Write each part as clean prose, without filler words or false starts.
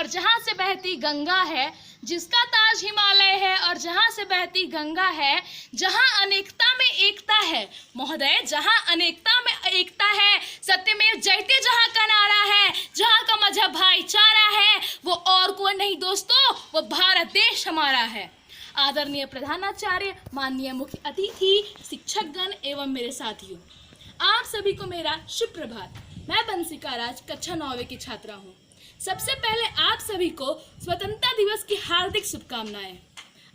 और जहाँ से बहती गंगा है, जिसका ताज हिमालय है और जहाँ से बहती गंगा है, जहाँ अनेकता में एकता है महोदय, जहाँ अनेकता में एकता है, सत्यमेव जयते जहाँ का नारा है, जहाँ का मजहब भाईचारा है, वो और कोई नहीं दोस्तों, वो भारत देश हमारा है। आदरणीय प्रधानाचार्य, माननीय मुख्य अतिथि, शिक्षकगण एवं मेरे साथियों, आप सभी को मेरा शुभ प्रभात। मैं बंसिका राज कक्षा 9वीं की छात्रा हूँ। सबसे पहले आप सभी को स्वतंत्रता दिवस की हार्दिक शुभकामनाएं।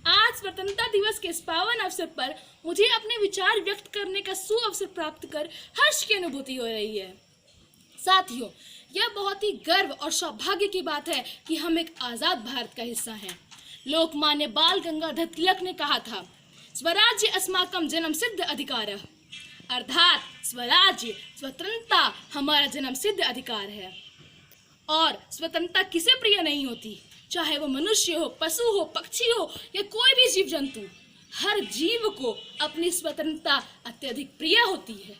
आज स्वतंत्रता दिवस के इस पावन अवसर पर मुझे अपने विचार व्यक्त करने का सुअवसर प्राप्त कर हर्ष की अनुभूति हो रही है। साथियों, यह बहुत ही गर्व और सौभाग्य की बात है कि हम एक आज़ाद भारत का हिस्सा हैं। लोकमान्य बाल गंगाधर तिलक ने कहा था, स्वराज्य अस्माकं जन्म सिद्ध अधिकारः, अर्थात स्वराज्य, स्वतंत्रता हमारा जन्म सिद्ध अधिकार है। और स्वतंत्रता किसे प्रिय नहीं होती, चाहे वो मनुष्य हो, पशु हो, पक्षी हो या कोई भी जीव जंतु, हर जीव को अपनी स्वतंत्रता अत्यधिक प्रिय होती है।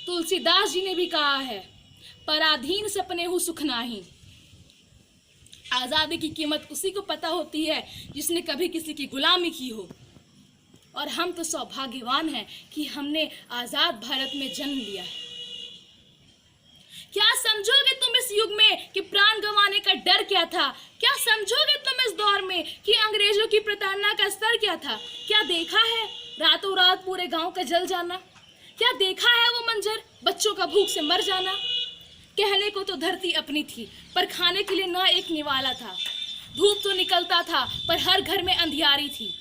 तुलसीदास जी ने भी कहा है, पराधीन सपने हूँ सुख नाही। आज़ादी की कीमत उसी को पता होती है जिसने कभी किसी की गुलामी की हो। और हम तो सौभाग्यवान हैं कि हमने आज़ाद भारत में जन्म लिया है। क्या समझोगे तुम इस युग में कि प्राण गंवाने का डर क्या था? क्या समझोगे तुम इस दौर में कि अंग्रेजों की प्रताड़ना का स्तर क्या था? क्या देखा है रातों रात पूरे गांव का जल जाना? क्या देखा है वो मंजर, बच्चों का भूख से मर जाना? कहने को तो धरती अपनी थी, पर खाने के लिए न एक निवाला था। धूप तो निकलता था, पर हर घर में अंधियारी थी।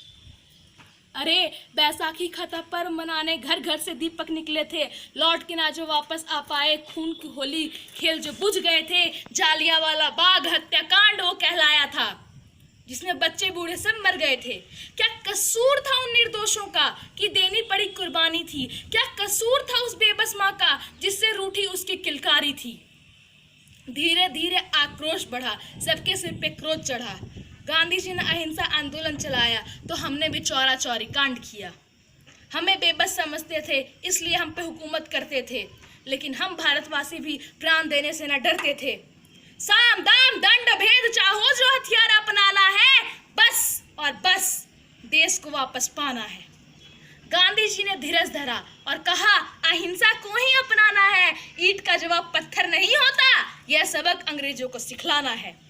अरे बैसाखी खता पर्व मनाने घर घर से दीपक निकले थे, लौट के ना जो वापस आ पाए, खून की होली खेल जो बुझ गए थे। जालियांवाला बाग हत्याकांड वो कहलाया था, जिसमें बच्चे बूढ़े सब मर गए थे। क्या कसूर था उन निर्दोषों का कि देनी पड़ी कुर्बानी थी? क्या कसूर था उस बेबस माँ का जिससे रूठी उसकी किलकारी थी? धीरे धीरे आक्रोश बढ़ा, सबके सिर पे क्रोध चढ़ा। गांधी जी ने अहिंसा आंदोलन चलाया तो हमने भी चौरा चौरी कांड किया। हमें बेबस समझते थे, इसलिए हम पे हुकूमत करते थे, लेकिन हम भारतवासी भी प्राण देने से न डरते थे। साम दाम दंड भेद चाहो जो हथियार अपनाना है, बस और बस देश को वापस पाना है। गांधी जी ने धीरज धरा और कहा, अहिंसा को ही अपनाना है, ईंट का जवाब पत्थर नहीं होता। यह सबक अंग्रेजों को सिखलाना है।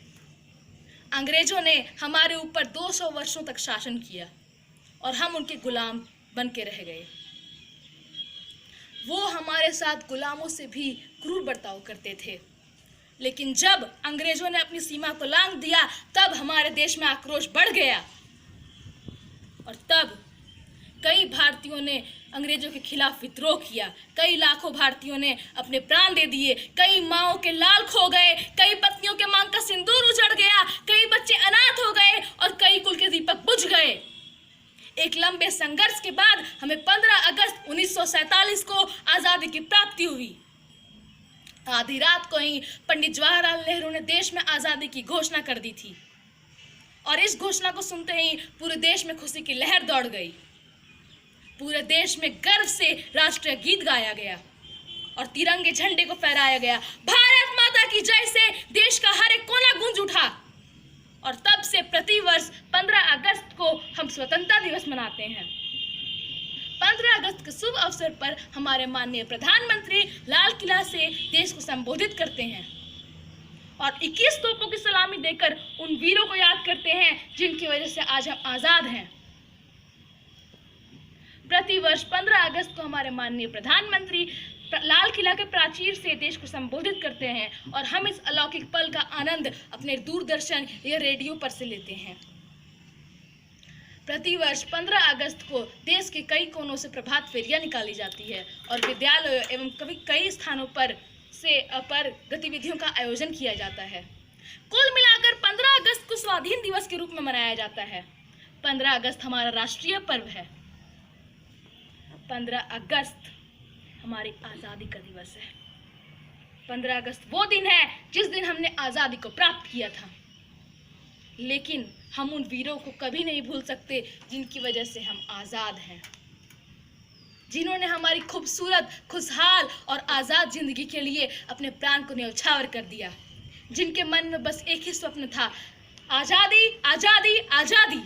अंग्रेजों ने हमारे ऊपर 200 वर्षों तक शासन किया और हम उनके गुलाम बन के रह गए। वो हमारे साथ गुलामों से भी क्रूर बर्ताव करते थे, लेकिन जब अंग्रेजों ने अपनी सीमा को लांघ दिया, तब हमारे देश में आक्रोश बढ़ गया और तब कई भारतीयों ने अंग्रेजों के खिलाफ विद्रोह किया। कई लाखों भारतीयों ने अपने प्राण दे दिए, कई माओं के लाल खो गए, कई पत्नियों के मांग का सिंदूर उजड़ गया, कई बच्चे अनाथ हो गए और कई कुल के दीपक बुझ गए। एक लंबे संघर्ष के बाद हमें 15 अगस्त 1947 को आज़ादी की प्राप्ति हुई। आधी रात को ही पंडित जवाहरलाल नेहरू ने देश में आज़ादी की घोषणा कर दी थी और इस घोषणा को सुनते ही पूरे देश में खुशी की लहर दौड़ गई। पूरे देश में गर्व से राष्ट्रीय गीत गाया गया और तिरंगे झंडे को फहराया गया। भारत माता की जय से देश का हर एक कोना गूंज उठा और तब से प्रतिवर्ष 15 अगस्त को हम स्वतंत्रता दिवस मनाते हैं। 15 अगस्त के शुभ अवसर पर हमारे माननीय प्रधानमंत्री लाल किला से देश को संबोधित करते हैं और 21 तोपों की सलामी देकर उन वीरों को याद करते हैं जिनकी वजह से आज हम आज़ाद हैं। प्रतिवर्ष 15 अगस्त को हमारे माननीय प्रधानमंत्री लाल किला के प्राचीर से देश को संबोधित करते हैं और हम इस अलौकिक पल का आनंद अपने दूरदर्शन या रेडियो पर से लेते हैं। प्रतिवर्ष 15 अगस्त को देश के कई कोनों से प्रभात फेरियां निकाली जाती है और विद्यालयों एवं कई स्थानों पर गतिविधियों का आयोजन किया जाता है। कुल मिलाकर 15 अगस्त को स्वाधीन दिवस के रूप में मनाया जाता है। 15 अगस्त हमारा राष्ट्रीय पर्व है। 15 अगस्त हमारी आज़ादी का दिवस है। 15 अगस्त वो दिन है जिस दिन हमने आज़ादी को प्राप्त किया था, लेकिन हम उन वीरों को कभी नहीं भूल सकते जिनकी वजह से हम आज़ाद हैं, जिन्होंने हमारी खूबसूरत, खुशहाल और आज़ाद जिंदगी के लिए अपने प्राण को न्यौछावर कर दिया। जिनके मन में बस एक ही स्वप्न था, आजादी आजादी आजादी।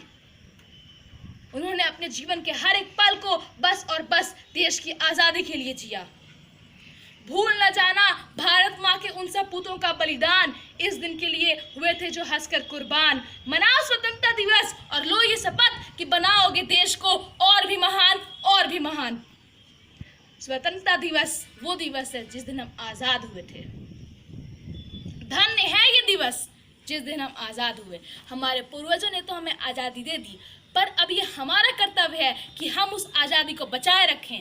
उन्होंने अपने जीवन के हर एक पल को बस और बस देश की आजादी के लिए जिया। भूल न जाना भारत माँ के उन सपूतों का बलिदान, इस दिन के लिए हुए थे जो हंसकर कुर्बान। मनाओ स्वतंत्रता दिवस और लो ये शपथ कि बनाओगे देश को और भी महान और भी महान। स्वतंत्रता दिवस वो दिवस है जिस दिन हम आजाद हुए थे। धन्य है ये दिवस जिस दिन हम आजाद हुए। हमारे पूर्वजों ने तो हमें आजादी दे दी, पर अब ये हमारा कर्तव्य है कि हम उस आजादी को बचाए रखें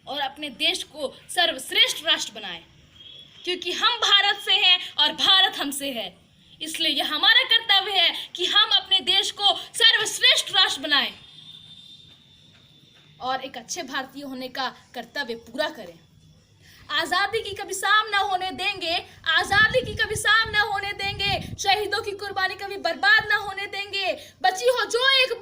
और अपने देश को सर्वश्रेष्ठ राष्ट्र बनाएं, क्योंकि हम भारत से हैं और भारत हमसे है। इसलिए यह हमारा कर्तव्य है कि हम अपने देश को सर्वश्रेष्ठ राष्ट्र बनाएं और एक अच्छे भारतीय होने का कर्तव्य पूरा करें। आजादी की कभी शाम ना होने देंगे, आजादी की कभी शाम ना होने देंगे, शहीदों की कुर्बानी कभी बर्बाद ना होने देंगे। बची हो जो एक